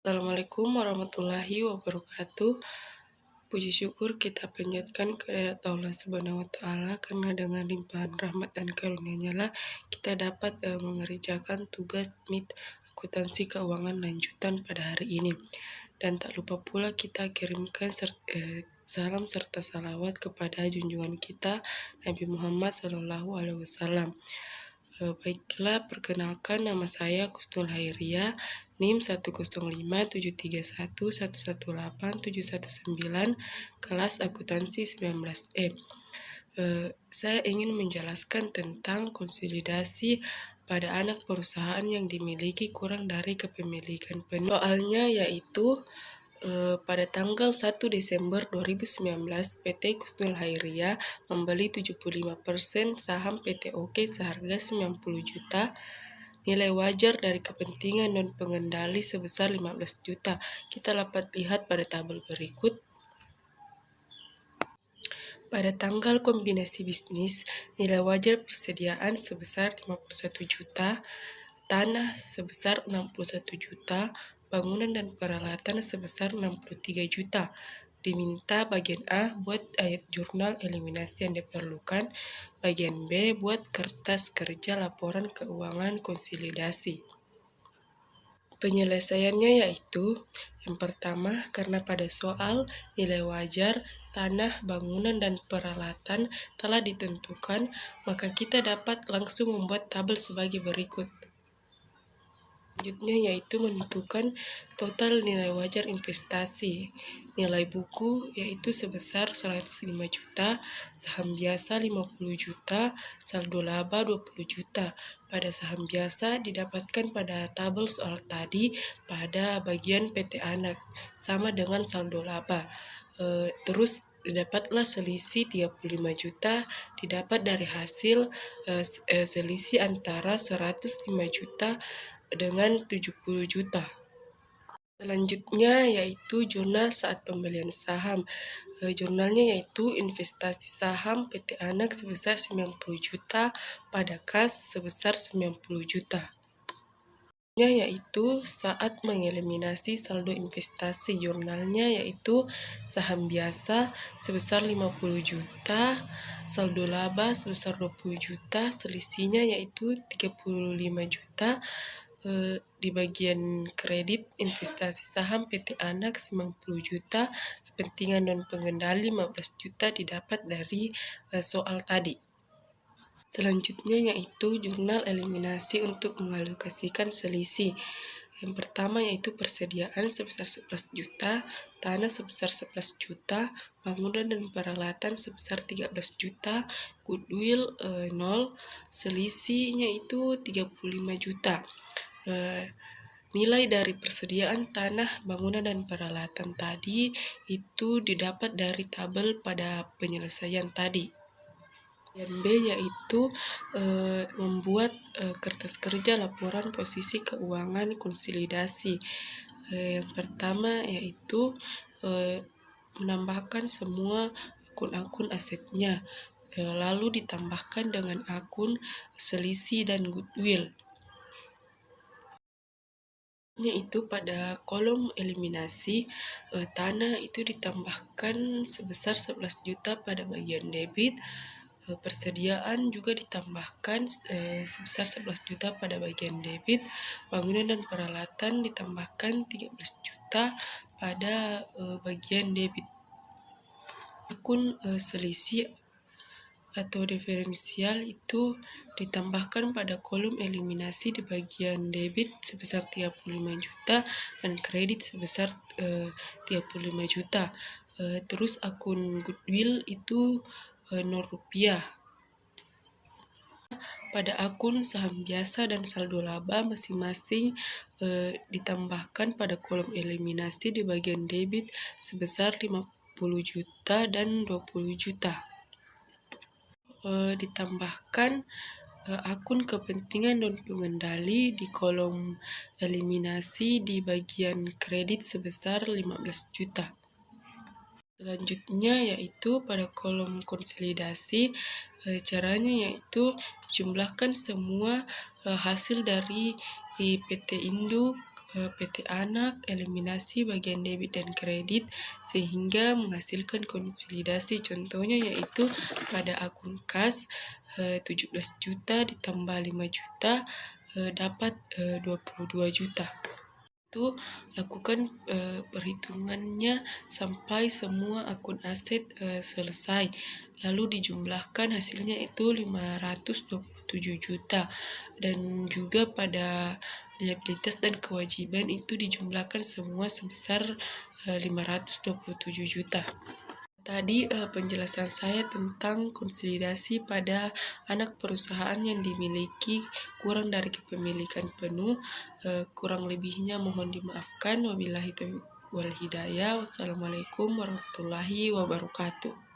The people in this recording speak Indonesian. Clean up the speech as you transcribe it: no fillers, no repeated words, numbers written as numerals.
Assalamualaikum warahmatullahi wabarakatuh. Puji syukur kita panjatkan kehadirat Allah Subhanahu wa Ta'ala, karena dengan limpahan rahmat dan karunia-Nya lah kita dapat mengerjakan tugas MIT akuntansi keuangan lanjutan pada hari ini. Dan tak lupa pula kita kirimkan salam serta salawat kepada junjungan kita Nabi Muhammad SAW. Baiklah, perkenalkan, nama saya Kusnul Hairia, NIM 1057311187119, kelas akuntansi 19E. Saya ingin menjelaskan tentang konsolidasi pada anak perusahaan yang dimiliki kurang dari kepemilikan penuh. Soalnya yaitu pada tanggal 1 Desember 2019, PT Kusnul Hairia membeli 75% saham PT OK seharga 90 juta. Nilai wajar dari kepentingan non pengendali sebesar 15 juta. Kita dapat lihat pada tabel berikut. Pada tanggal kombinasi bisnis, nilai wajar persediaan sebesar 51 juta, tanah sebesar 61 juta, bangunan dan peralatan sebesar 63 juta. Diminta bagian A buat ayat jurnal eliminasi yang diperlukan, bagian B buat kertas kerja laporan keuangan konsolidasi. Penyelesaiannya yaitu, yang pertama, karena pada soal nilai wajar tanah, bangunan, dan peralatan telah ditentukan, maka kita dapat langsung membuat tabel sebagai berikut. Selanjutnya yaitu menentukan total nilai wajar investasi. Nilai buku yaitu sebesar 105 juta, saham biasa 50 juta, saldo laba 20 juta. Pada saham biasa didapatkan pada tabel soal tadi pada bagian PT Anak, sama dengan saldo laba. Terus didapatlah selisih 35 juta didapat dari hasil selisih antara 105 juta dengan 70 juta. Selanjutnya yaitu jurnal saat pembelian saham. Jurnalnya yaitu investasi saham PT Anak sebesar 90 juta pada kas sebesar 90 juta. Yaitu saat mengeliminasi saldo investasi. Jurnalnya yaitu saham biasa sebesar 50 juta, saldo laba sebesar 20 juta, selisihnya yaitu 35 juta. Di bagian kredit investasi saham PT Anak 90 juta, kepentingan non pengendali 15 juta didapat dari soal tadi. Selanjutnya yaitu jurnal eliminasi untuk mengalokasikan selisih. Yang pertama yaitu persediaan sebesar 11 juta, tanah sebesar 11 juta, bangunan dan peralatan sebesar 13 juta, goodwill 0, selisihnya itu 35 juta. Nilai dari persediaan tanah, bangunan, dan peralatan tadi itu didapat dari tabel pada penyelesaian tadi. Yang B yaitu membuat kertas kerja laporan posisi keuangan konsolidasi. Yang pertama yaitu menambahkan semua akun-akun asetnya, lalu ditambahkan dengan akun selisih dan goodwill. Yaitu pada kolom eliminasi, tanah itu ditambahkan sebesar 11 juta pada bagian debit, persediaan juga ditambahkan sebesar 11 juta pada bagian debit, bangunan dan peralatan ditambahkan 13 juta pada bagian debit. Akun selisih atau diferensial itu ditambahkan pada kolom eliminasi di bagian debit sebesar 35 juta dan kredit sebesar 35 juta. Terus akun goodwill itu 0 rupiah. Pada akun saham biasa dan saldo laba masing-masing ditambahkan pada kolom eliminasi di bagian debit sebesar 50 juta dan 20 juta. Ditambahkan akun kepentingan non pengendali di kolom eliminasi di bagian kredit sebesar 15 juta. Selanjutnya yaitu pada kolom konsolidasi, caranya yaitu dijumlahkan semua hasil dari PT induk, PT anak, eliminasi bagian debit dan kredit sehingga menghasilkan konsolidasi. Contohnya yaitu pada akun kas 17 juta ditambah 5 juta dapat 22 juta. Itu lakukan perhitungannya sampai semua akun aset selesai. Lalu dijumlahkan hasilnya itu 527 juta. Dan juga pada liabilitas dan kewajiban itu dijumlahkan semua sebesar 527 juta. Tadi penjelasan saya tentang konsolidasi pada anak perusahaan yang dimiliki kurang dari kepemilikan penuh. Kurang lebihnya mohon dimaafkan. Wabillahi taufiq wal hidayah. Wassalamualaikum warahmatullahi wabarakatuh.